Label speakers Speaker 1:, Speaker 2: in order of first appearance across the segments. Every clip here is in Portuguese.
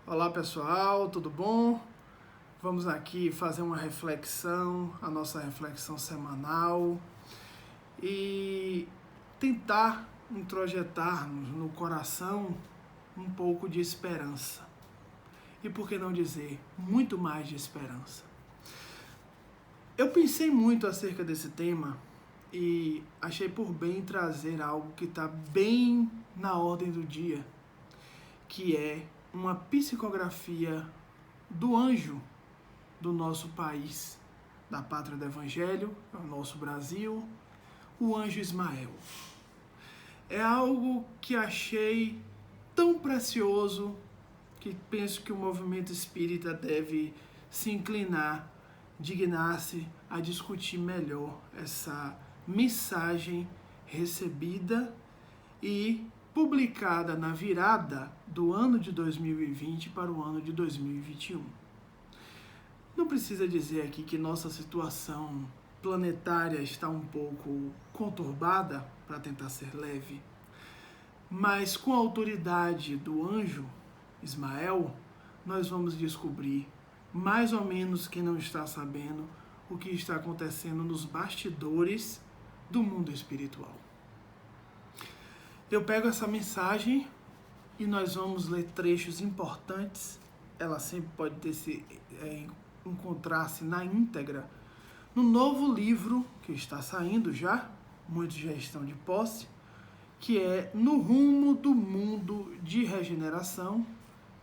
Speaker 1: Olá pessoal, tudo bom? Vamos aqui fazer uma reflexão, a nossa reflexão semanal e tentar introjetar-nos no coração um pouco de esperança. E por que não dizer, muito mais de esperança. Eu pensei muito acerca desse tema e achei por bem trazer algo que está bem na ordem do dia, que é uma psicografia do anjo do nosso país, da pátria do Evangelho, o nosso Brasil, o anjo Ismael. É algo que achei tão precioso que penso que o movimento espírita deve se inclinar, dignar-se a discutir melhor essa mensagem recebida e publicada na virada do ano de 2020 para o ano de 2021. Não precisa dizer aqui que nossa situação planetária está um pouco conturbada, para tentar ser leve, mas com a autoridade do anjo Ismael, nós vamos descobrir, mais ou menos quem não está sabendo, o que está acontecendo nos bastidores do mundo espiritual. Eu pego essa mensagem e nós vamos ler trechos importantes. Ela sempre pode encontrar-se na íntegra no novo livro que está saindo já, muitos já estão de posse, que é No Rumo do Mundo de Regeneração,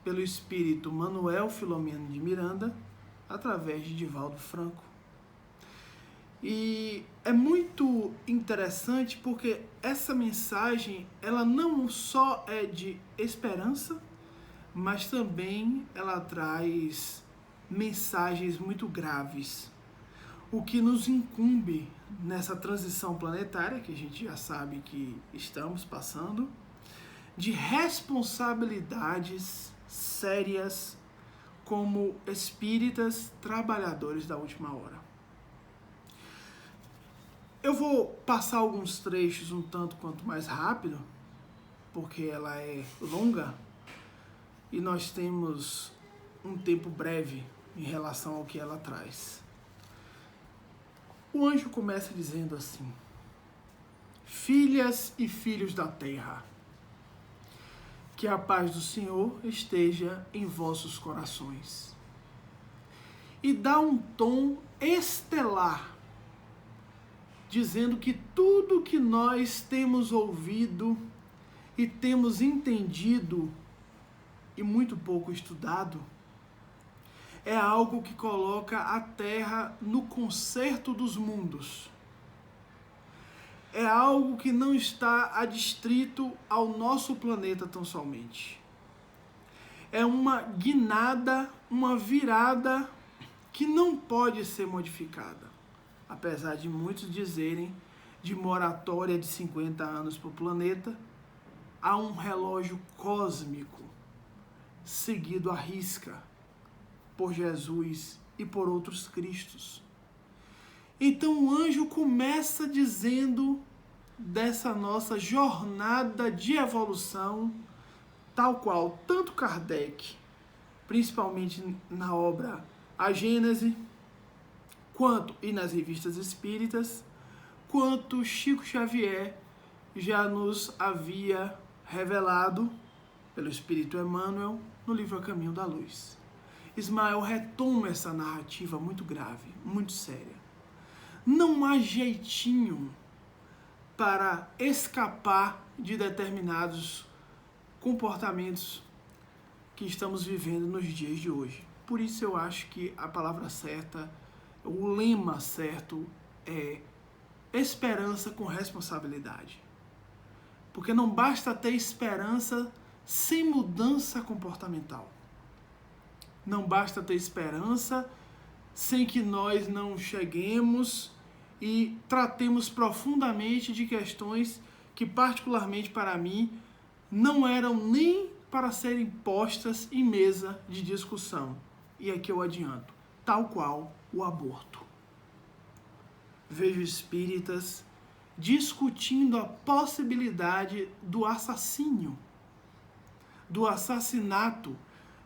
Speaker 1: pelo espírito Manuel Filomeno de Miranda, através de Divaldo Franco. E é muito interessante porque essa mensagem, ela não só é de esperança, mas também ela traz mensagens muito graves. O que nos incumbe nessa transição planetária, que a gente já sabe que estamos passando, de responsabilidades sérias como espíritas trabalhadores da última hora. Eu vou passar alguns trechos um tanto quanto mais rápido, porque ela é longa e nós temos um tempo breve em relação ao que ela traz. O anjo começa dizendo assim: filhas e filhos da terra, que a paz do Senhor esteja em vossos corações. E dá um tom estelar, dizendo que tudo que nós temos ouvido e temos entendido e muito pouco estudado é algo que coloca a Terra no concerto dos mundos. É algo que não está adstrito ao nosso planeta tão somente. É uma guinada, uma virada que não pode ser modificada. Apesar de muitos dizerem de moratória de 50 anos para o planeta, há um relógio cósmico seguido à risca por Jesus e por outros cristos. Então o anjo começa dizendo dessa nossa jornada de evolução, tal qual tanto Kardec, principalmente na obra A Gênese, quanto e nas revistas espíritas, quanto Chico Xavier já nos havia revelado pelo Espírito Emmanuel no livro A Caminho da Luz. Ismael retoma essa narrativa muito grave, muito séria. Não há jeitinho para escapar de determinados comportamentos que estamos vivendo nos dias de hoje. Por isso eu acho que a palavra certa, o lema certo é esperança com responsabilidade. Porque não basta ter esperança sem mudança comportamental. Não basta ter esperança sem que nós não cheguemos e tratemos profundamente de questões que, particularmente para mim, não eram nem para serem postas em mesa de discussão. E aqui eu adianto, tal qual o aborto. Vejo espíritas discutindo a possibilidade do assassinato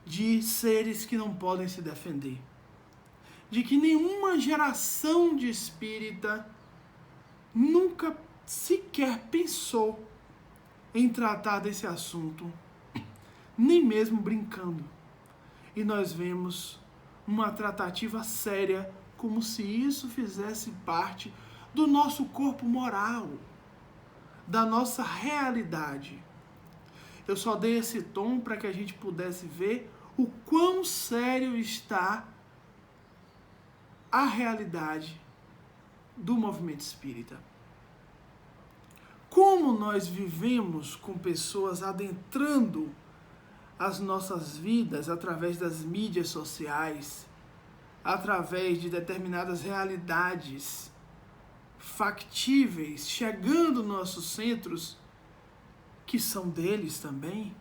Speaker 1: de seres que não podem se defender, de que nenhuma geração de espírita nunca sequer pensou em tratar desse assunto, nem mesmo brincando. E nós vemos uma tratativa séria, como se isso fizesse parte do nosso corpo moral, da nossa realidade. Eu só dei esse tom para que a gente pudesse ver o quão sério está a realidade do movimento espírita. Como nós vivemos com pessoas adentrando as nossas vidas através das mídias sociais, através de determinadas realidades factíveis, chegando nos nossos centros, que são deles também,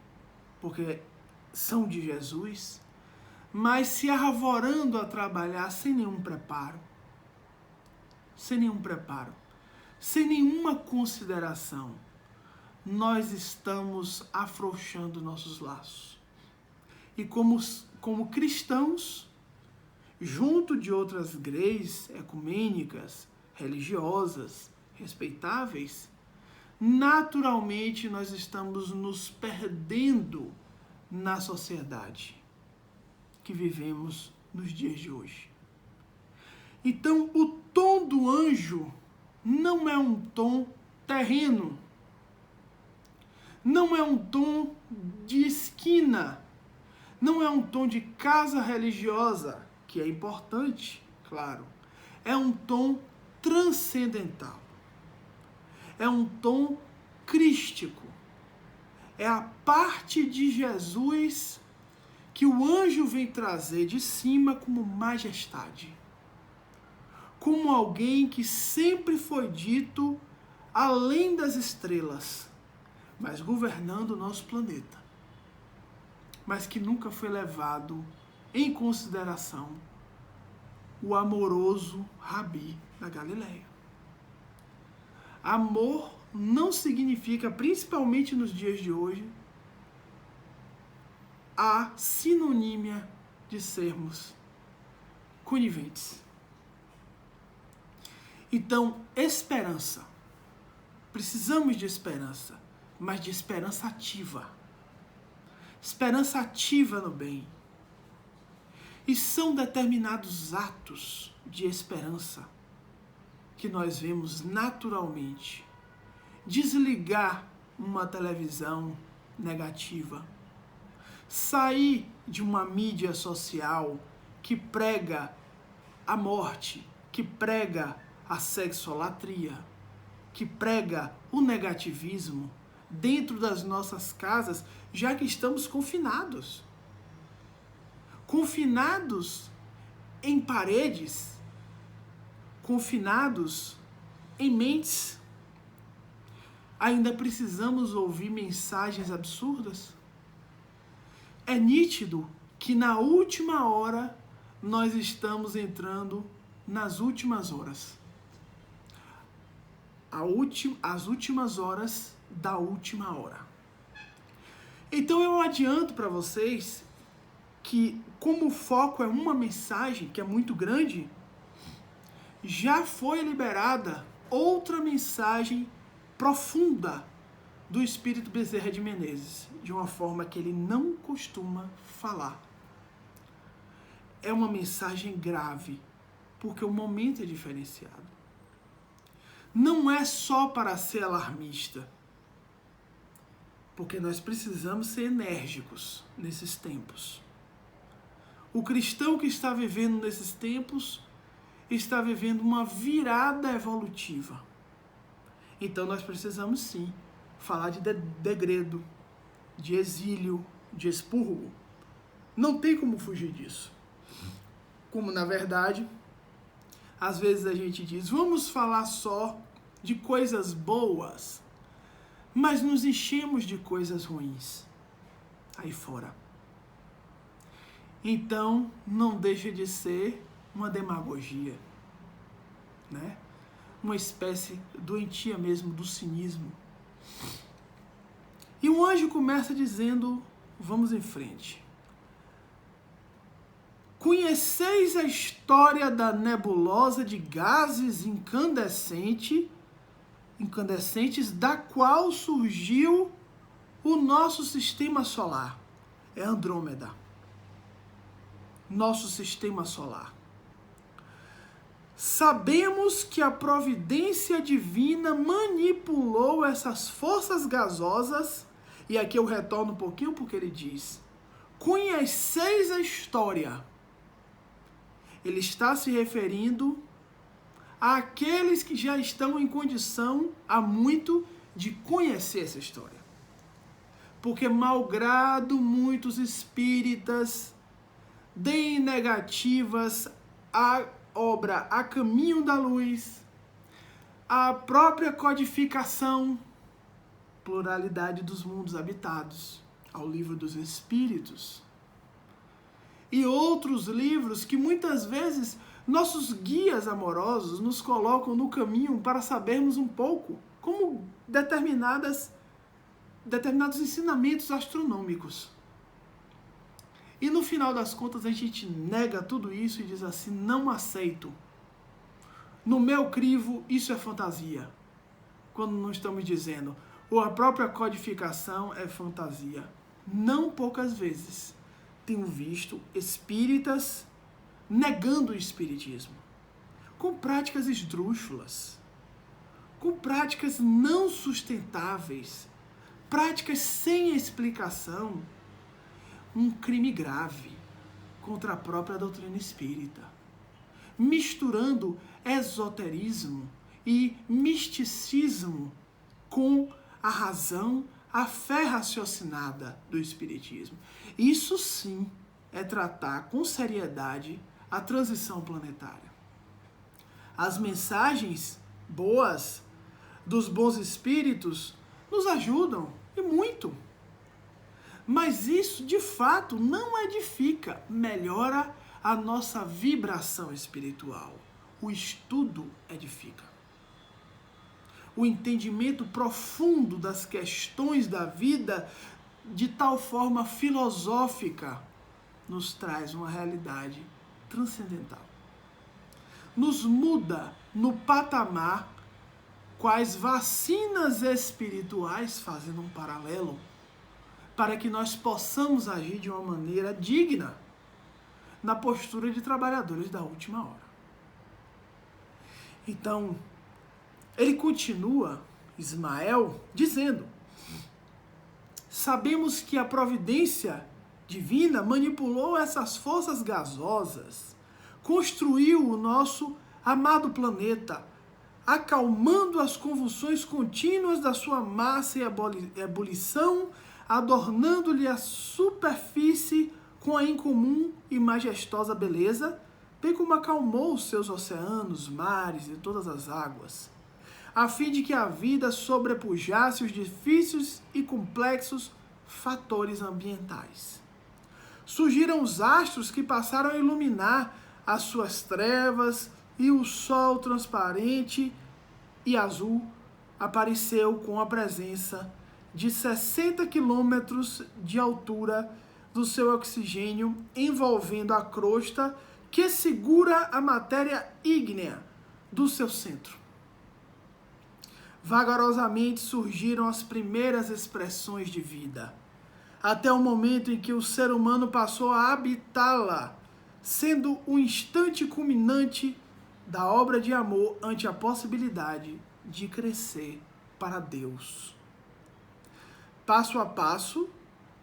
Speaker 1: porque são de Jesus, mas se arvorando a trabalhar sem nenhum preparo, sem nenhuma consideração, nós estamos afrouxando nossos laços. E como cristãos, junto de outras igrejas ecumênicas, religiosas, respeitáveis, naturalmente nós estamos nos perdendo na sociedade que vivemos nos dias de hoje. Então, o tom do anjo não é um tom terreno, não é um tom de esquina, não é um tom de casa religiosa, que é importante, claro. É um tom transcendental. É um tom crístico. É a parte de Jesus que o anjo vem trazer de cima como majestade. Como alguém que sempre foi dito além das estrelas, mas governando o nosso planeta. Mas que nunca foi levado em consideração o amoroso Rabi da Galileia. Amor não significa, principalmente nos dias de hoje, a sinonímia de sermos coniventes. Então, esperança. Precisamos de esperança, mas de esperança ativa. Esperança ativa no bem. E são determinados atos de esperança que nós vemos naturalmente. Desligar uma televisão negativa. Sair de uma mídia social que prega a morte, que prega a sexolatria, que prega o negativismo dentro das nossas casas, já que estamos confinados. Confinados em paredes, confinados em mentes. Ainda precisamos ouvir mensagens absurdas? É nítido que na última hora nós estamos entrando nas últimas horas. As últimas horas da última hora. Então eu adianto para vocês que, como o foco é uma mensagem que é muito grande, já foi liberada outra mensagem profunda do Espírito Bezerra de Menezes, de uma forma que ele não costuma falar. É uma mensagem grave, porque o momento é diferenciado. Não é só para ser alarmista, porque nós precisamos ser enérgicos nesses tempos. O cristão que está vivendo nesses tempos está vivendo uma virada evolutiva. Então nós precisamos sim falar de degredo, de exílio, de expurgo. Não tem como fugir disso. Como na verdade, às vezes a gente diz, vamos falar só de coisas boas, mas nos enchemos de coisas ruins aí fora. Então, não deixa de ser uma demagogia, né? Uma espécie doentia mesmo do cinismo. E o anjo começa dizendo, vamos em frente. Conheceis a história da nebulosa de gases incandescentes, da qual surgiu o nosso sistema solar. É Andrômeda. Nosso sistema solar. Sabemos que a providência divina manipulou essas forças gasosas, e aqui eu retorno um pouquinho porque ele diz: conheceis a história. Ele está se referindo àqueles que já estão em condição há muito de conhecer essa história. Porque malgrado muitos espíritas deem negativas à obra A Caminho da Luz, a própria codificação, pluralidade dos mundos habitados, ao Livro dos Espíritos, e outros livros que muitas vezes nossos guias amorosos nos colocam no caminho para sabermos um pouco como determinados ensinamentos astronômicos. E no final das contas a gente nega tudo isso e diz assim: não aceito. No meu crivo isso é fantasia. Quando não estamos dizendo, ou a própria codificação é fantasia. Não poucas vezes tenho visto espíritas negando o espiritismo, com práticas esdrúxulas, com práticas não sustentáveis, práticas sem explicação. Um crime grave contra a própria doutrina espírita, misturando esoterismo e misticismo com a razão, a fé raciocinada do espiritismo. Isso sim é tratar com seriedade a transição planetária. As mensagens boas dos bons espíritos nos ajudam, e muito. Mas isso, de fato, não edifica, melhora a nossa vibração espiritual. O estudo edifica. O entendimento profundo das questões da vida, de tal forma filosófica, nos traz uma realidade transcendental. Nos muda no patamar, quais vacinas espirituais, fazendo um paralelo, para que nós possamos agir de uma maneira digna na postura de trabalhadores da última hora. Então, ele continua, Ismael, dizendo: sabemos que a providência divina manipulou essas forças gasosas, construiu o nosso amado planeta, acalmando as convulsões contínuas da sua massa e ebulição, adornando-lhe a superfície com a incomum e majestosa beleza, bem como acalmou os seus oceanos, mares e todas as águas, a fim de que a vida sobrepujasse os difíceis e complexos fatores ambientais. Surgiram os astros que passaram a iluminar as suas trevas, e o sol transparente e azul apareceu com a presença de 60 quilômetros de altura do seu oxigênio, envolvendo a crosta que segura a matéria ígnea do seu centro. Vagarosamente surgiram as primeiras expressões de vida, até o momento em que o ser humano passou a habitá-la, sendo o instante culminante da obra de amor ante a possibilidade de crescer para Deus. Passo a passo,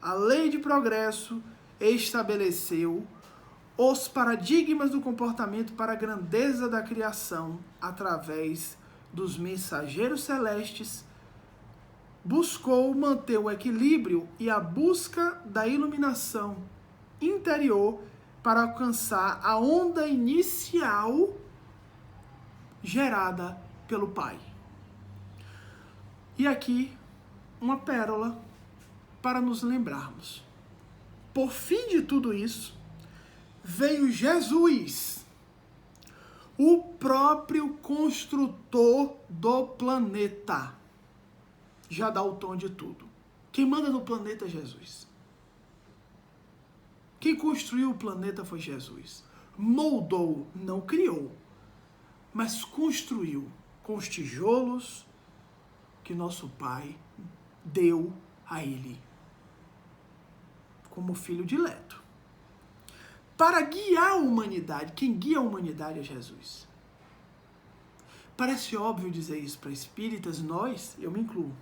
Speaker 1: a lei de progresso estabeleceu os paradigmas do comportamento para a grandeza da criação através dos mensageiros celestes, buscou manter o equilíbrio e a busca da iluminação interior para alcançar a onda inicial gerada pelo Pai. E aqui, uma pérola para nos lembrarmos. Por fim de tudo isso, veio Jesus, o próprio construtor do planeta. Já dá o tom de tudo. Quem manda no planeta é Jesus. Quem construiu o planeta foi Jesus. Moldou, não criou, mas construiu com os tijolos que nosso Pai deu a ele como filho dileto. Para guiar a humanidade, quem guia a humanidade é Jesus. Parece óbvio dizer isso para espíritas, nós, eu me incluo.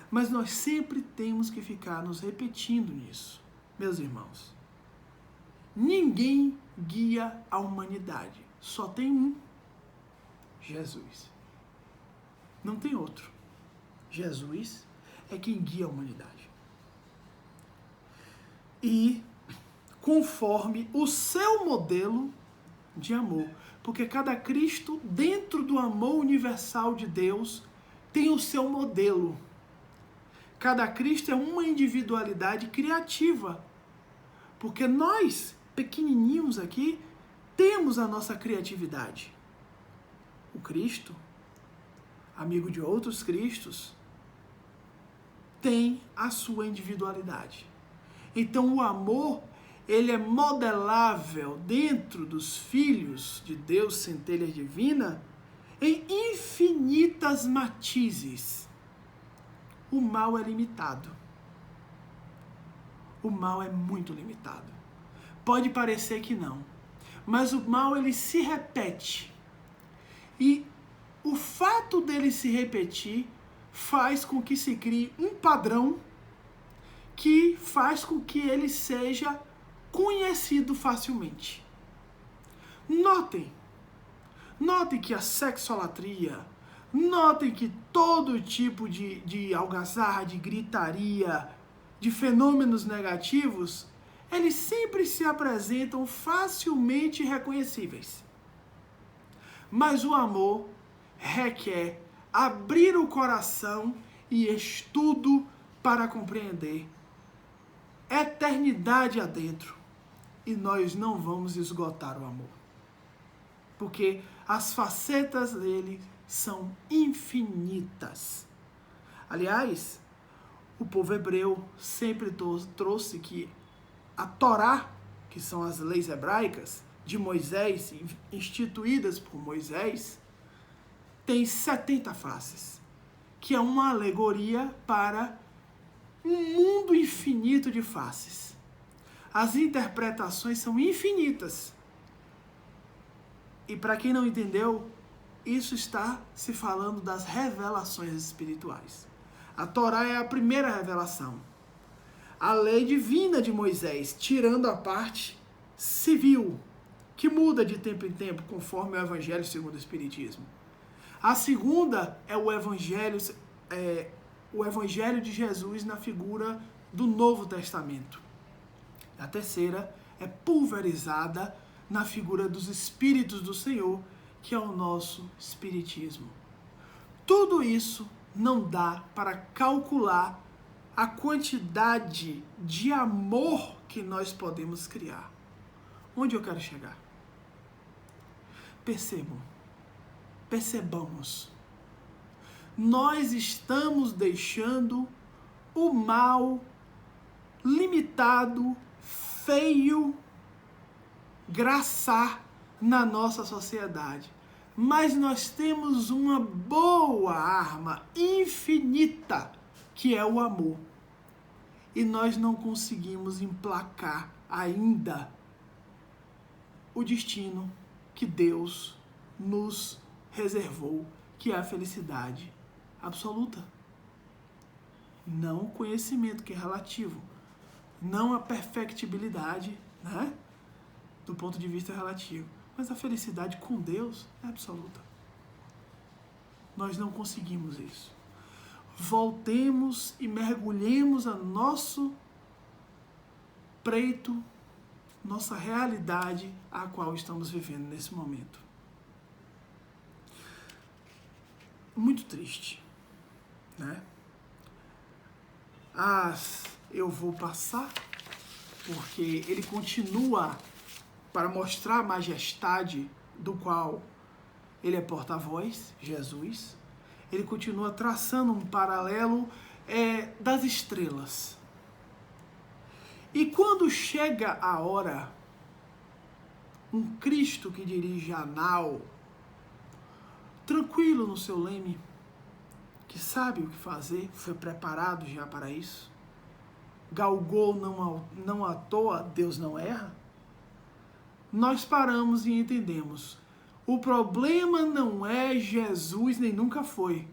Speaker 1: Mas nós sempre temos que ficar nos repetindo nisso, meus irmãos. Ninguém guia a humanidade. Só tem um. Jesus. Não tem outro. Jesus é quem guia a humanidade. E conforme o seu modelo de amor. Porque cada Cristo, dentro do amor universal de Deus, tem o seu modelo. Cada Cristo é uma individualidade criativa. Porque nós, pequenininhos aqui, temos a nossa criatividade. O Cristo, amigo de outros Cristos, tem a sua individualidade. Então o amor, ele é modelável dentro dos filhos de Deus, centelha divina, em infinitas matizes. O mal é limitado. O mal é muito limitado. Pode parecer que não, mas o mal ele se repete. E o fato dele se repetir faz com que se crie um padrão que faz com que ele seja conhecido facilmente. Notem que a sexolatria, notem que todo tipo de algazarra, de gritaria, de fenômenos negativos, eles sempre se apresentam facilmente reconhecíveis. Mas o amor requer abrir o coração e estudo para compreender. Eternidade adentro. E nós não vamos esgotar o amor. Porque as facetas dele são infinitas. Aliás, o povo hebreu sempre trouxe que a Torá, que são as leis hebraicas de Moisés, instituídas por Moisés, tem 70 faces, que é uma alegoria para um mundo infinito de faces. As interpretações são infinitas. E para quem não entendeu, isso está se falando das revelações espirituais. A Torá é a primeira revelação. A lei divina de Moisés, tirando a parte civil, que muda de tempo em tempo, conforme o Evangelho segundo o Espiritismo. A segunda é o Evangelho de Jesus na figura do Novo Testamento. A terceira é pulverizada na figura dos Espíritos do Senhor, que é o nosso Espiritismo. Tudo isso não dá para calcular a quantidade de amor que nós podemos criar. Onde eu quero chegar? Percebamos. Nós estamos deixando o mal limitado, feio, graçar na nossa sociedade. Mas nós temos uma boa arma infinita, que é o amor. E nós não conseguimos emplacar ainda o destino que Deus nos reservou, que é a felicidade absoluta. Não o conhecimento, que é relativo. Não a perfectibilidade, né? Do ponto de vista relativo. Mas a felicidade com Deus é absoluta. Nós não conseguimos isso. Voltemos e mergulhemos a nosso preito, nossa realidade a qual estamos vivendo nesse momento. Muito triste, né? Eu vou passar, porque ele continua para mostrar a majestade do qual ele é porta-voz, Jesus. Ele continua traçando um paralelo das estrelas. E quando chega a hora, um Cristo que dirige a nau, tranquilo no seu leme, que sabe o que fazer, foi preparado já para isso, galgou não à toa, Deus não erra, nós paramos e entendemos. O problema não é Jesus, nem nunca foi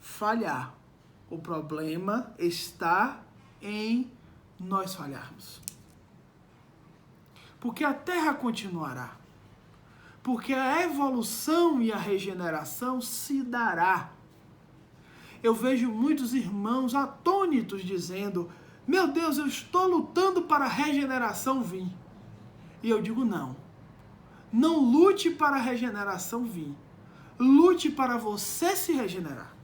Speaker 1: falhar. O problema está em nós falharmos. Porque a Terra continuará. Porque a evolução e a regeneração se dará. Eu vejo muitos irmãos atônitos dizendo: meu Deus, eu estou lutando para a regeneração vir. E eu digo não. Não lute para a regeneração vir. Lute para você se regenerar.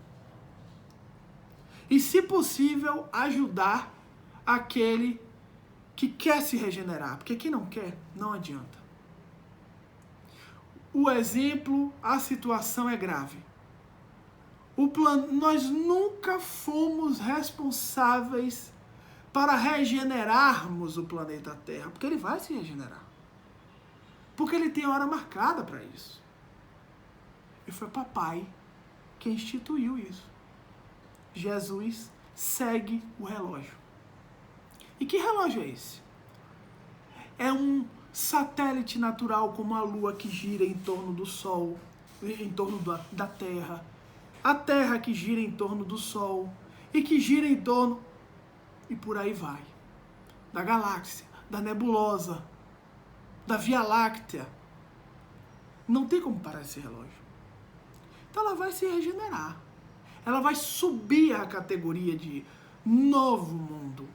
Speaker 1: E, se possível, ajudar aquele que quer se regenerar. Porque quem não quer, não adianta. O exemplo, a situação é grave. Nós nunca fomos responsáveis para regenerarmos o planeta Terra. Porque ele vai se regenerar. Porque ele tem hora marcada para isso. E foi papai que instituiu isso. Jesus segue o relógio. E que relógio é esse? É um satélite natural como a Lua que gira em torno do Sol, em torno da Terra. A Terra que gira em torno do Sol e que gira em torno... E por aí vai. Da galáxia, da nebulosa, da Via Láctea. Não tem como parar esse relógio. Então ela vai se regenerar. Ela vai subir a categoria de novo mundo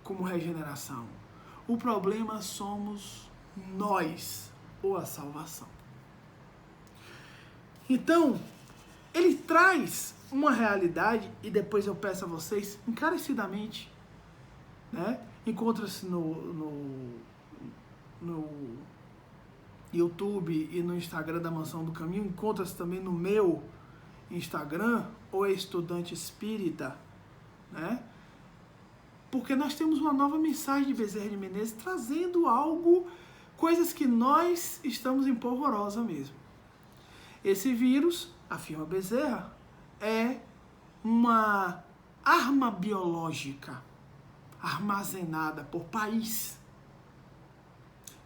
Speaker 1: como regeneração. O problema somos nós, ou a salvação. Então, ele traz uma realidade, e depois eu peço a vocês, encarecidamente, né? Encontra-se no YouTube e no Instagram da Mansão do Caminho, encontra-se também no meu Instagram, o Estudante Espírita, né? Porque nós temos uma nova mensagem de Bezerra de Menezes trazendo algo, coisas que nós estamos em polvorosa mesmo. Esse vírus, afirma Bezerra, é uma arma biológica armazenada por país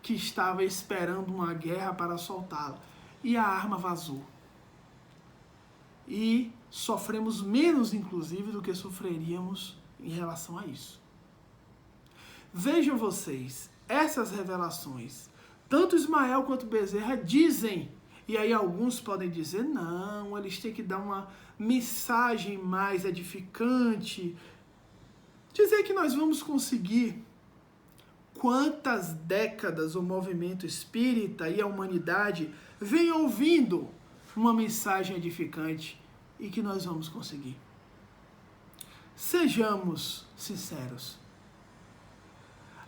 Speaker 1: que estava esperando uma guerra para soltá-la. E a arma vazou. E sofremos menos, inclusive, do que sofreríamos em relação a isso. Vejam vocês, essas revelações, tanto Ismael quanto Bezerra dizem, e aí alguns podem dizer, não, eles têm que dar uma mensagem mais edificante, dizer que nós vamos conseguir. Quantas décadas o movimento espírita e a humanidade vem ouvindo uma mensagem edificante e que nós vamos conseguir? Sejamos sinceros.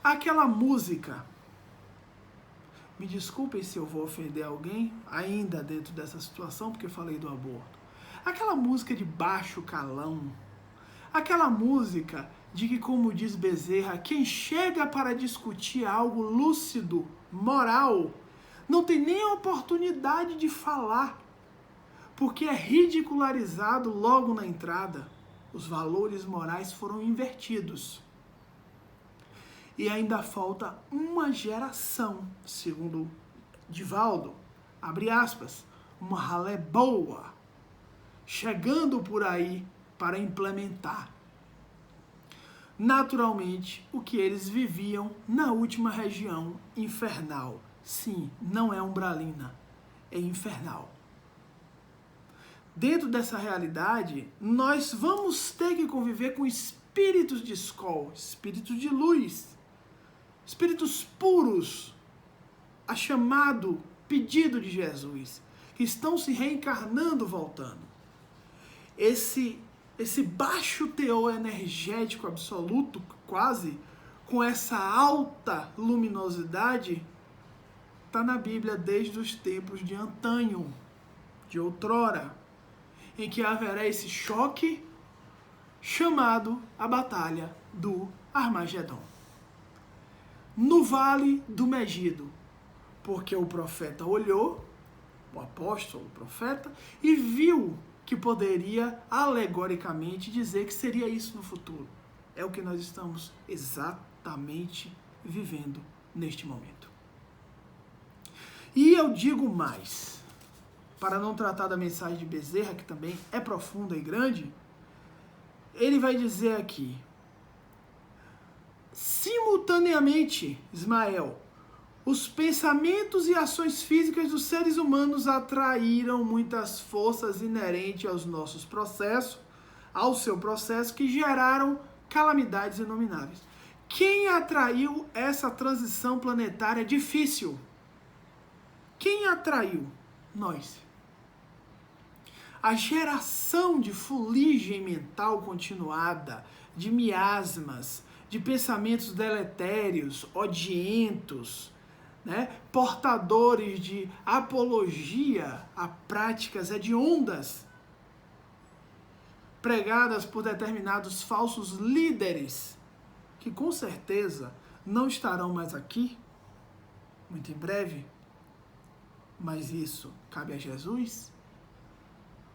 Speaker 1: Aquela música, me desculpem se eu vou ofender alguém, ainda dentro dessa situação, porque eu falei do aborto. Aquela música de baixo calão, aquela música de que, como diz Bezerra, quem chega para discutir algo lúcido, moral, não tem nem a oportunidade de falar, porque é ridicularizado logo na entrada. Os valores morais foram invertidos. E ainda falta uma geração, segundo Divaldo, abre aspas, uma ralé boa, chegando por aí para implementar naturalmente o que eles viviam na última região infernal. Sim, não é umbralina, é infernal. Dentro dessa realidade, nós vamos ter que conviver com espíritos de escol, espíritos de luz, espíritos puros, a chamado pedido de Jesus, que estão se reencarnando, voltando. Esse baixo teor energético absoluto, quase, com essa alta luminosidade, está na Bíblia desde os tempos de antanho, de outrora, em que haverá esse choque chamado a Batalha do Armagedon, no vale do Megido, porque o profeta olhou, o apóstolo, o profeta, e viu que poderia alegoricamente dizer que seria isso no futuro. É o que nós estamos exatamente vivendo neste momento. E eu digo mais, para não tratar da mensagem de Bezerra, que também é profunda e grande, ele vai dizer aqui: simultaneamente, Ismael, os pensamentos e ações físicas dos seres humanos atraíram muitas forças inerentes aos nossos processos, ao seu processo, que geraram calamidades inomináveis. Quem atraiu essa transição planetária difícil? Quem atraiu? Nós. A geração de fuligem mental continuada, de miasmas, de pensamentos deletérios, odientos, né? Portadores de apologia a práticas hediondas, pregadas por determinados falsos líderes, que com certeza não estarão mais aqui, muito em breve, mas isso cabe a Jesus.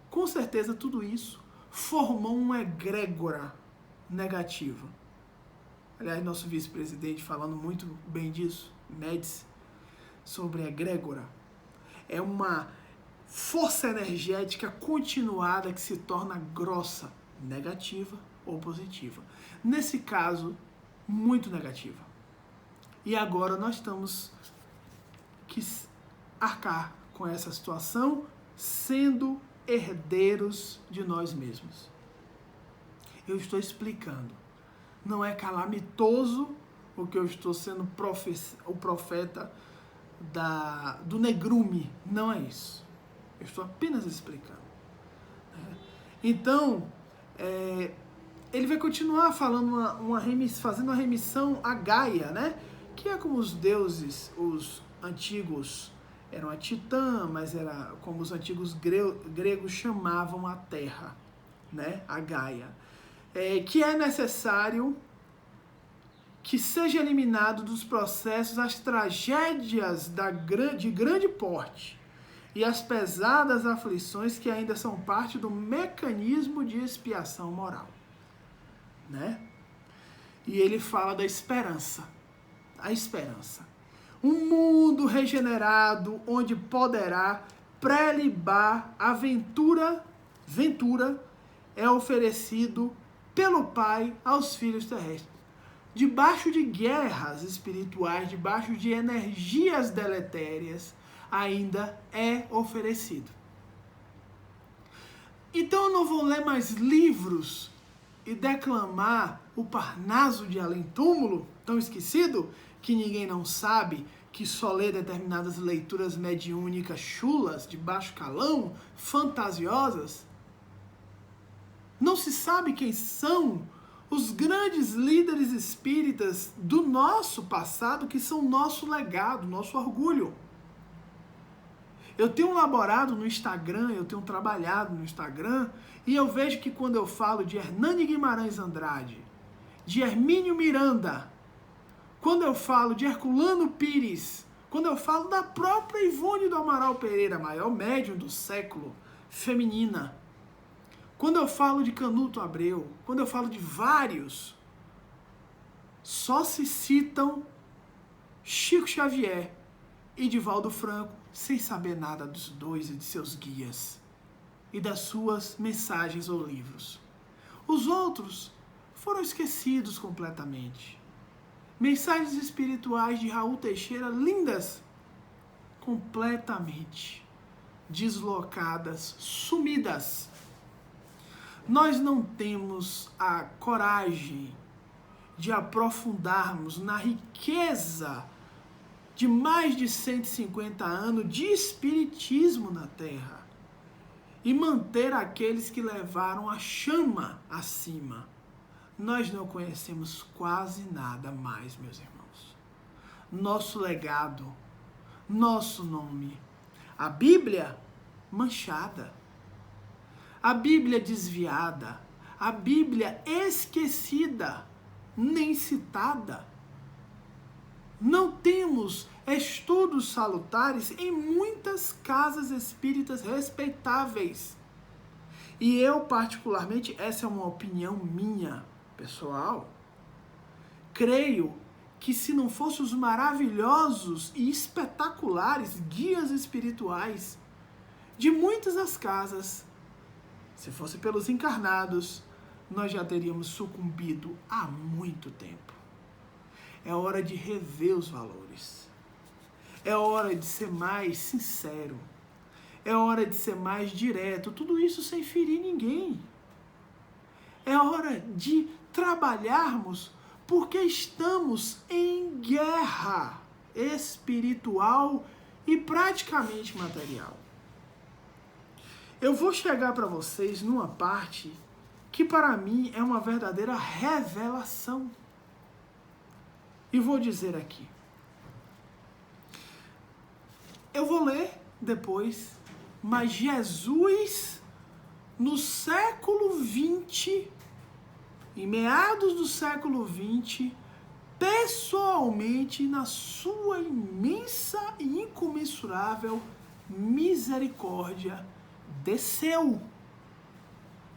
Speaker 1: Com certeza tudo isso formou uma egrégora negativa. Aliás, nosso vice-presidente falando muito bem disso, Médici, sobre egrégora. É uma força energética continuada que se torna grossa, negativa ou positiva. Nesse caso, muito negativa. E agora nós temos que arcar com essa situação, sendo herdeiros de nós mesmos. Eu estou explicando. Não é calamitoso o que eu estou sendo o profeta do negrume. Não é isso. Eu estou apenas explicando. Então, ele vai continuar falando fazendo uma remissão a Gaia, né? Que é como os deuses, os antigos, eram a Titã, mas era como os antigos gregos chamavam a Terra, né? A Gaia. Que é necessário que seja eliminado dos processos as tragédias de grande porte e as pesadas aflições que ainda são parte do mecanismo de expiação moral, né? E ele fala da esperança, a esperança. Um mundo regenerado onde poderá prelibar a ventura é oferecido pelo Pai aos filhos terrestres. Debaixo de guerras espirituais, debaixo de energias deletérias, ainda é oferecido. Então eu não vou ler mais livros e declamar o Parnaso de Além-Túmulo, tão esquecido, que ninguém não sabe, que só lê determinadas leituras mediúnicas chulas, de baixo calão, fantasiosas. Não se sabe quem são os grandes líderes espíritas do nosso passado, que são nosso legado, nosso orgulho. Eu tenho elaborado no Instagram, eu tenho trabalhado no Instagram, e eu vejo que quando eu falo de Hernani Guimarães Andrade, de Hermínio Miranda, quando eu falo de Herculano Pires, quando eu falo da própria Ivone do Amaral Pereira, maior médium do século, feminina, quando eu falo de Canuto Abreu, quando eu falo de vários, só se citam Chico Xavier e Divaldo Franco, sem saber nada dos dois e de seus guias e das suas mensagens ou livros. Os outros foram esquecidos completamente. Mensagens espirituais de Raul Teixeira, lindas, completamente deslocadas, sumidas. Nós não temos a coragem de aprofundarmos na riqueza de mais de 150 anos de espiritismo na Terra e manter aqueles que levaram a chama acima. Nós não conhecemos quase nada mais, meus irmãos. Nosso legado, nosso nome, a Bíblia manchada, a Bíblia desviada, a Bíblia esquecida. nem citada. Não temos estudos salutares em muitas casas espíritas respeitáveis. E eu, particularmente, essa é uma opinião minha, pessoal, creio que se não fossem os maravilhosos e espetaculares guias espirituais de muitas das casas, se fosse pelos encarnados, nós já teríamos sucumbido há muito tempo. É hora de rever os valores. É hora de ser mais sincero. É hora de ser mais direto. Tudo isso sem ferir ninguém. É hora de trabalharmos porque estamos em guerra espiritual e praticamente material. Eu vou chegar para vocês numa parte que para mim é uma verdadeira revelação. E vou dizer aqui. Eu vou ler depois, mas Jesus, no século XX, em meados do século XX, pessoalmente, na sua imensa e incomensurável misericórdia, desceu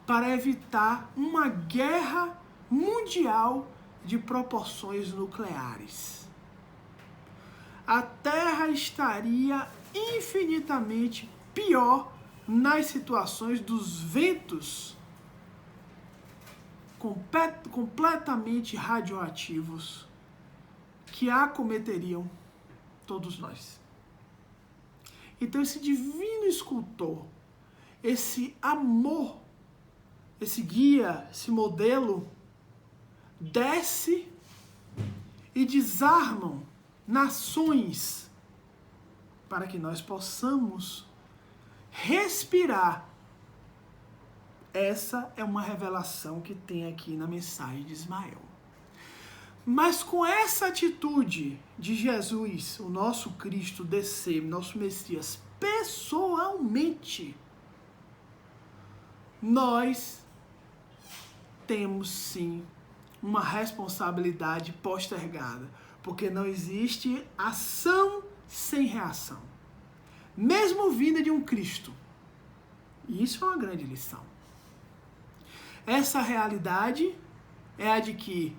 Speaker 1: para evitar uma guerra mundial de proporções nucleares. A Terra estaria infinitamente pior nas situações dos ventos completamente radioativos que acometeriam todos nós. Então esse divino escultor, esse amor, esse guia, esse modelo, desce e desarmam nações para que nós possamos respirar. Essa é uma revelação que tem aqui na mensagem de Ismael. Mas com essa atitude de Jesus, o nosso Cristo, descer, nosso Messias, pessoalmente, nós temos sim uma responsabilidade postergada, porque não existe ação sem reação, mesmo vinda de um Cristo. E isso é uma grande lição. Essa realidade é a de que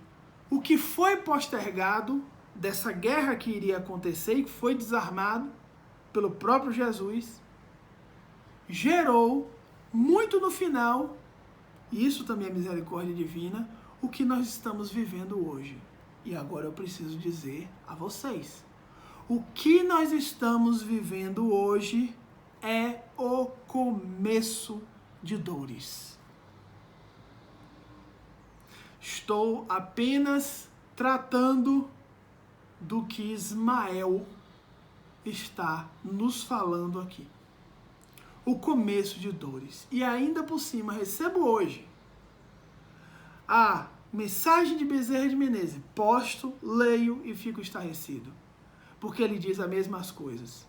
Speaker 1: o que foi postergado dessa guerra que iria acontecer e que foi desarmado pelo próprio Jesus, gerou muito no final, e isso também é misericórdia divina, o que nós estamos vivendo hoje. E agora eu preciso dizer a vocês, o que nós estamos vivendo hoje é o começo de dores. Estou apenas tratando do que Ismael está nos falando aqui. O começo de dores. E ainda por cima, recebo hoje a mensagem de Bezerra de Menezes. Posto, leio e fico estarrecido. Porque ele diz as mesmas coisas.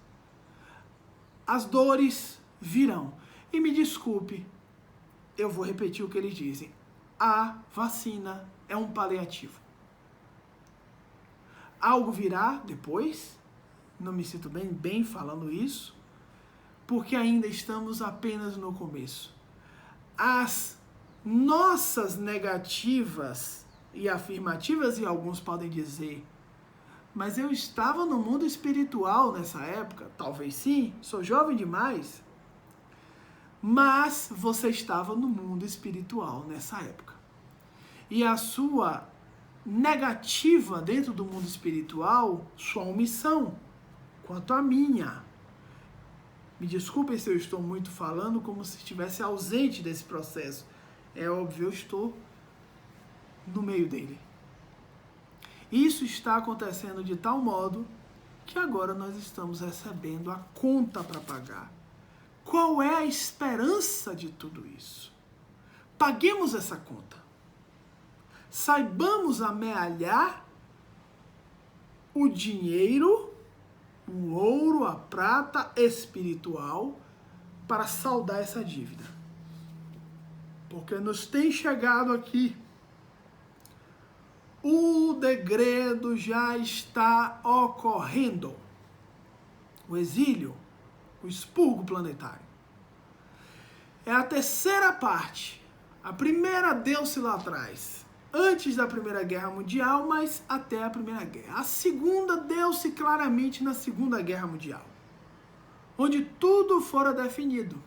Speaker 1: As dores virão. E me desculpe, eu vou repetir o que eles dizem. A vacina é um paliativo. Algo virá depois. Não me sinto bem falando isso, porque ainda estamos apenas no começo. As nossas negativas e afirmativas, e alguns podem dizer, mas eu estava no mundo espiritual nessa época, talvez sim, sou jovem demais, mas você estava no mundo espiritual nessa época. E a sua negativa dentro do mundo espiritual, sua omissão, quanto à minha. Me desculpem se eu estou muito falando como se estivesse ausente desse processo. É óbvio, eu estou no meio dele. Isso está acontecendo de tal modo que agora nós estamos recebendo a conta para pagar. Qual é a esperança de tudo isso? Paguemos essa conta. Saibamos amealhar o dinheiro, o ouro, a prata espiritual para saldar essa dívida. Porque nos tem chegado aqui O degredo já está ocorrendo. O exílio, o expurgo planetário. É a terceira parte. A primeira deu-se lá atrás, antes da Primeira Guerra Mundial, mas até a Primeira Guerra. A segunda deu-se claramente na Segunda Guerra Mundial, onde tudo fora definido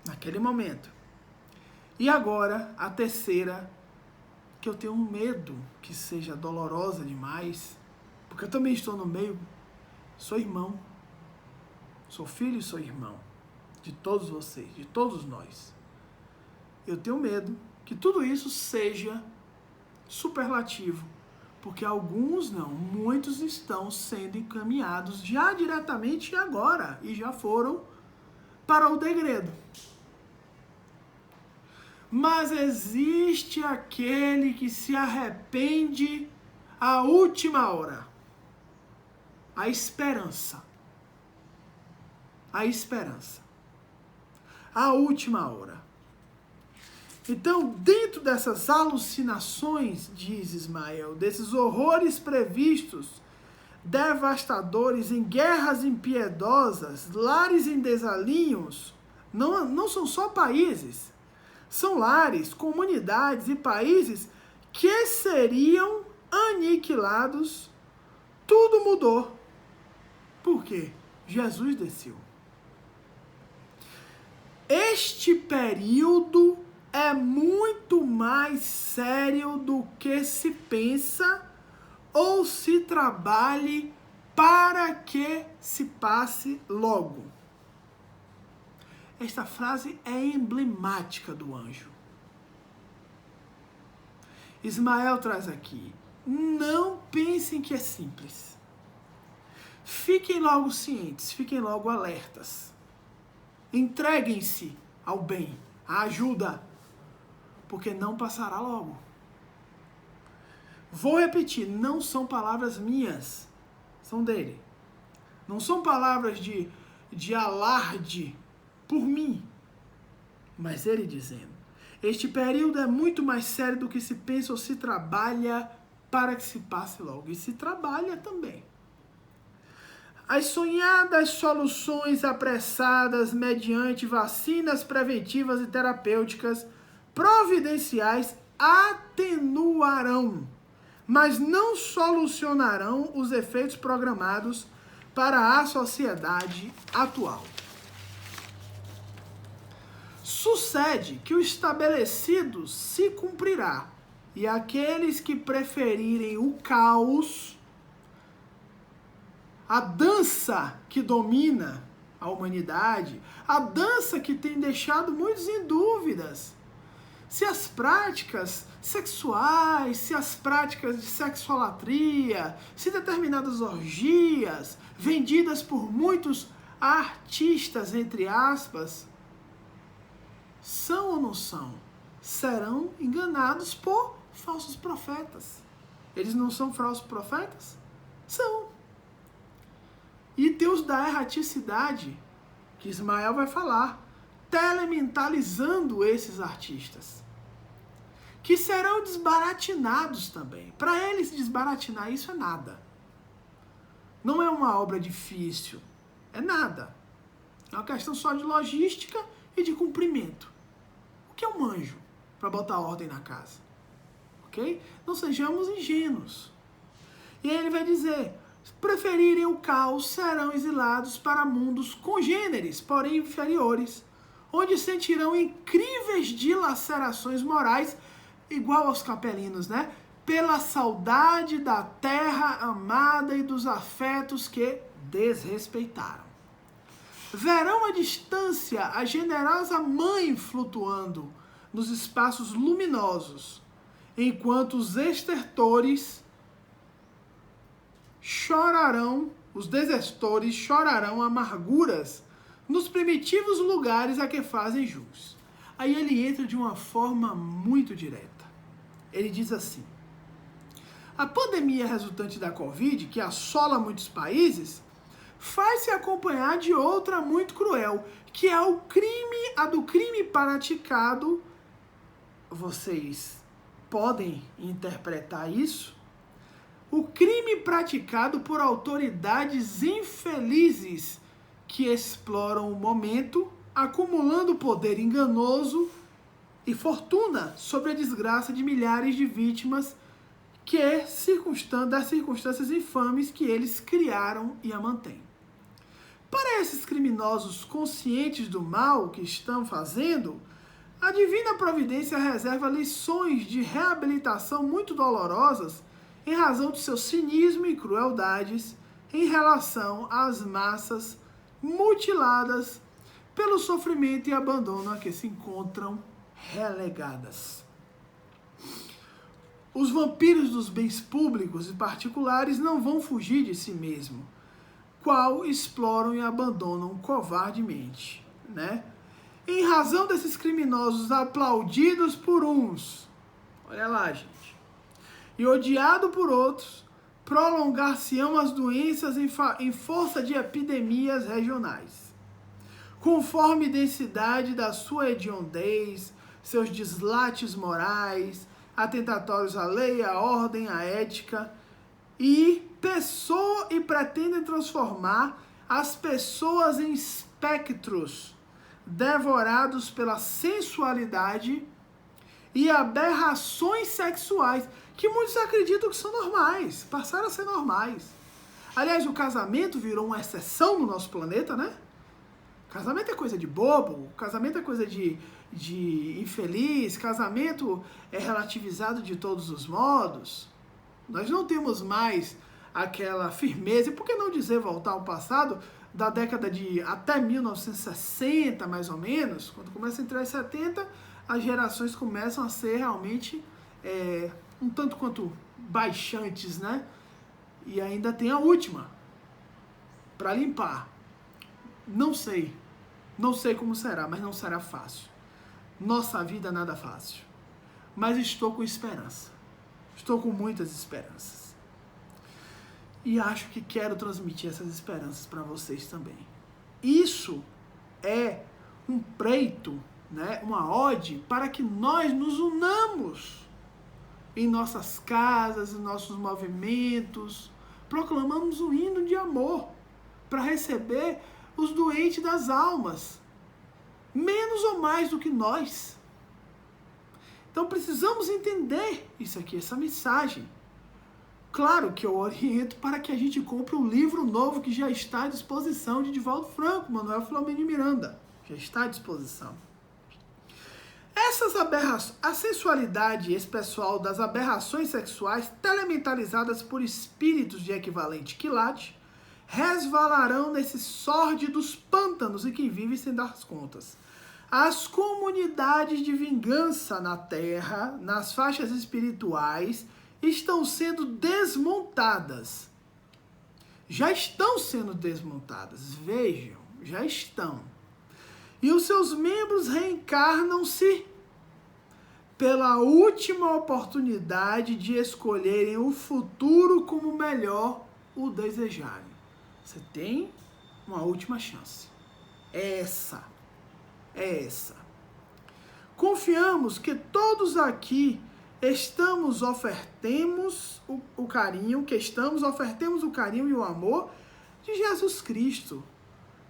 Speaker 1: naquele momento. E agora, a terceira, que eu tenho um medo que seja dolorosa demais, porque eu também estou no meio, sou irmão, sou filho e sou irmão de todos vocês, de todos nós. Eu tenho medo que tudo isso seja superlativo, porque alguns não, muitos estão sendo encaminhados já diretamente agora e já foram para o degredo. Mas existe aquele que se arrepende à última hora. A esperança. A esperança. A última hora. Então, dentro dessas alucinações, diz Ismael, desses horrores previstos, devastadores em guerras impiedosas, lares em desalinhos, não são só países. São lares, comunidades e países que seriam aniquilados. Tudo mudou. Por quê? Jesus desceu. Este período é muito mais sério do que se pensa ou se trabalhe para que se passe logo. Esta frase é emblemática do anjo. Ismael traz aqui, não pensem que é simples. Fiquem logo cientes, fiquem logo alertas. Entreguem-se ao bem, à ajuda, porque não passará logo. Vou repetir, não são palavras minhas, são dele. Não são palavras de alarde por mim, mas ele dizendo, este período é muito mais sério do que se pensa ou se trabalha para que se passe logo. E se trabalha também. As sonhadas soluções apressadas mediante vacinas preventivas e terapêuticas providenciais atenuarão, mas não solucionarão os efeitos programados para a sociedade atual. Sucede que o estabelecido se cumprirá, e aqueles que preferirem o caos, a dança que domina a humanidade, a dança que tem deixado muitos em dúvidas, se as práticas sexuais, se as práticas de sexolatria, se determinadas orgias, vendidas por muitos artistas, entre aspas, são ou não são? Serão enganados por falsos profetas. Eles não são falsos profetas? São. E Deus da erraticidade, que Ismael vai falar, telementalizando esses artistas, que serão desbaratinados também. Para eles, desbaratinar isso é nada. Não é uma obra difícil, é nada. É uma questão só de logística e de cumprimento. O que é um anjo para botar ordem na casa? Ok? Não sejamos ingênuos. E aí ele vai dizer, se preferirem o caos, serão exilados para mundos congêneres, porém inferiores, onde sentirão incríveis dilacerações morais, igual aos capelinos, né? Pela saudade da terra amada e dos afetos que desrespeitaram. Verão à distância a generosa mãe flutuando nos espaços luminosos, enquanto os estertores chorarão, os desertores chorarão amarguras nos primitivos lugares a que fazem jus. Aí ele entra de uma forma muito direta. Ele diz assim, a pandemia resultante da Covid, que assola muitos países, faz-se acompanhar de outra muito cruel, que é a do crime praticado. Vocês podem interpretar isso o crime praticado por autoridades infelizes que exploram o momento, acumulando poder enganoso e fortuna sobre a desgraça de milhares de vítimas das circunstâncias infames que eles criaram e a mantêm. Para esses criminosos conscientes do mal que estão fazendo, a divina providência reserva lições de reabilitação muito dolorosas em razão de seu cinismo e crueldades em relação às massas mutiladas pelo sofrimento e abandono a que se encontram relegadas. Os vampiros dos bens públicos e particulares não vão fugir de si mesmo, qual exploram e abandonam covardemente, né? Em razão desses criminosos aplaudidos por uns, olha lá, gente, e odiado por outros, prolongar-se-ão as doenças em força de epidemias regionais. Conforme densidade da sua hediondez, seus deslates morais, atentatórios à lei, à ordem, à ética, e pretendem transformar as pessoas em espectros devorados pela sensualidade e aberrações sexuais, que muitos acreditam que são normais, passaram a ser normais. Aliás, o casamento virou uma exceção no nosso planeta, né? Casamento é coisa de bobo, casamento é coisa de infeliz, casamento é relativizado de todos os modos. Nós não temos mais aquela firmeza, e por que não dizer voltar ao passado, da década de até 1960, mais ou menos, quando começa a entrar em 70, as gerações começam a ser realmente um tanto quanto baixantes, né? E ainda tem a última para limpar. Não sei como será, mas não será fácil. Nossa vida nada fácil. Mas estou com esperança. Estou com muitas esperanças. E acho que quero transmitir essas esperanças para vocês também. Isso é um preito, né, uma ode para que nós nos unamos em nossas casas, em nossos movimentos, proclamamos um hino de amor para receber os doentes das almas, menos ou mais do que nós. Então precisamos entender isso aqui, essa mensagem. Claro que eu oriento para que a gente compre um livro novo que já está à disposição de Divaldo Franco, Manuel Filomeno de Miranda. Já está à disposição. A sensualidade especial das aberrações sexuais telementalizadas por espíritos de equivalente quilate resvalarão nesses sórdidos pântanos em que vivem sem dar contas. As comunidades de vingança na Terra, nas faixas espirituais, estão sendo desmontadas. Já estão sendo desmontadas. Vejam, já estão. E os seus membros reencarnam-se pela última oportunidade de escolherem o futuro como melhor o desejarem. Você tem uma última chance. É essa. Confiamos que todos aqui ofertemos o carinho e o amor de Jesus Cristo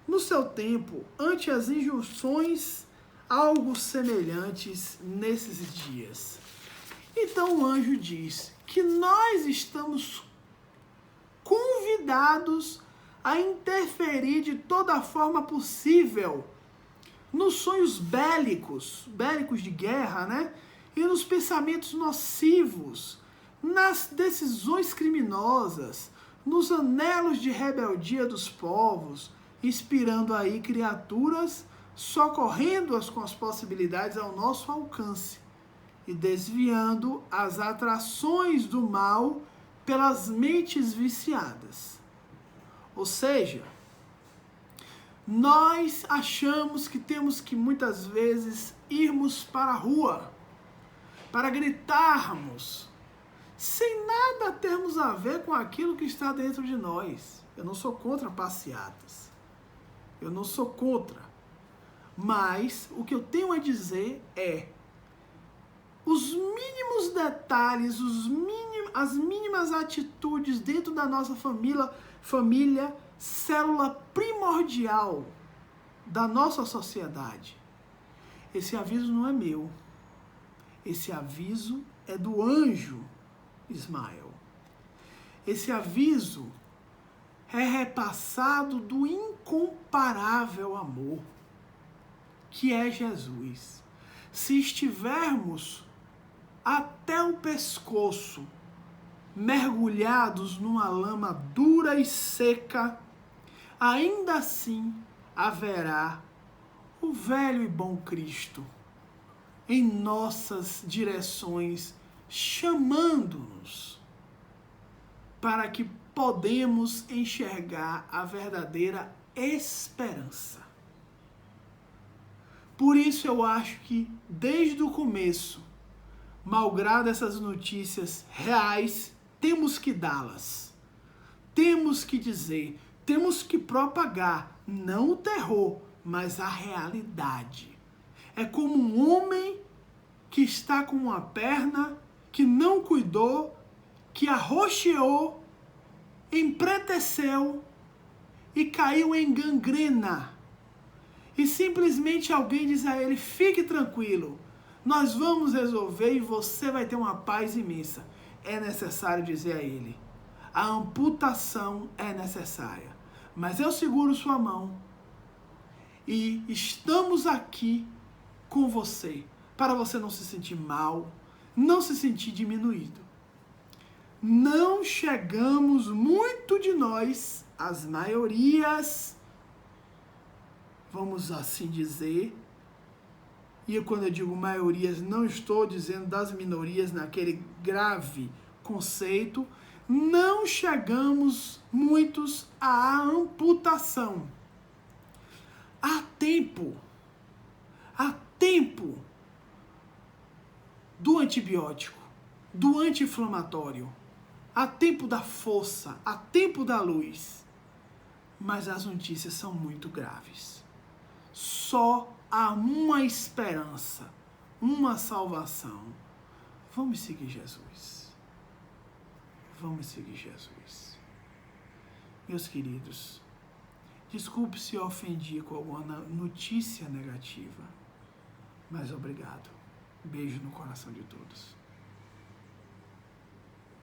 Speaker 1: no seu tempo, ante as injunções algo semelhantes nesses dias. Então o anjo diz que nós estamos convidados a interferir de toda forma possível nos sonhos bélicos de guerra, né? E nos pensamentos nocivos, nas decisões criminosas, nos anelos de rebeldia dos povos, inspirando aí criaturas, socorrendo-as com as possibilidades ao nosso alcance e desviando as atrações do mal pelas mentes viciadas. Ou seja, nós achamos que temos que muitas vezes irmos para a rua, para gritarmos, sem nada termos a ver com aquilo que está dentro de nós. Eu não sou contra passeatas. Eu não sou contra. Mas o que eu tenho a dizer é os mínimos detalhes, as mínimas atitudes dentro da nossa família, célula primordial da nossa sociedade. Esse aviso não é meu. Esse aviso é do anjo Ismael. Esse aviso é repassado do incomparável amor, que é Jesus. Se estivermos até o pescoço, mergulhados numa lama dura e seca, ainda assim haverá o velho e bom Cristo em nossas direções, chamando-nos para que podemos enxergar a verdadeira esperança. Por isso eu acho que desde o começo, malgrado essas notícias reais, temos que dá-las. Temos que dizer, temos que propagar, não o terror, mas a realidade. É como um homem que está com uma perna, que não cuidou, que arroxeou, empreteceu e caiu em gangrena. E simplesmente alguém diz a ele, fique tranquilo, nós vamos resolver e você vai ter uma paz imensa. É necessário dizer a ele, a amputação é necessária, mas eu seguro sua mão e estamos aqui com você, para você não se sentir mal, não se sentir diminuído. Não chegamos muito de nós, as maiorias, vamos assim dizer, e quando eu digo maiorias, não estou dizendo das minorias naquele grave conceito, não chegamos muitos à amputação. Há tempo do antibiótico, do anti-inflamatório, há tempo da força, há tempo da luz, mas as notícias são muito graves. Só há uma esperança, uma salvação. Vamos seguir Jesus. Vamos seguir Jesus. Meus queridos, desculpe se eu ofendi com alguma notícia negativa, mas obrigado. Beijo no coração de todos.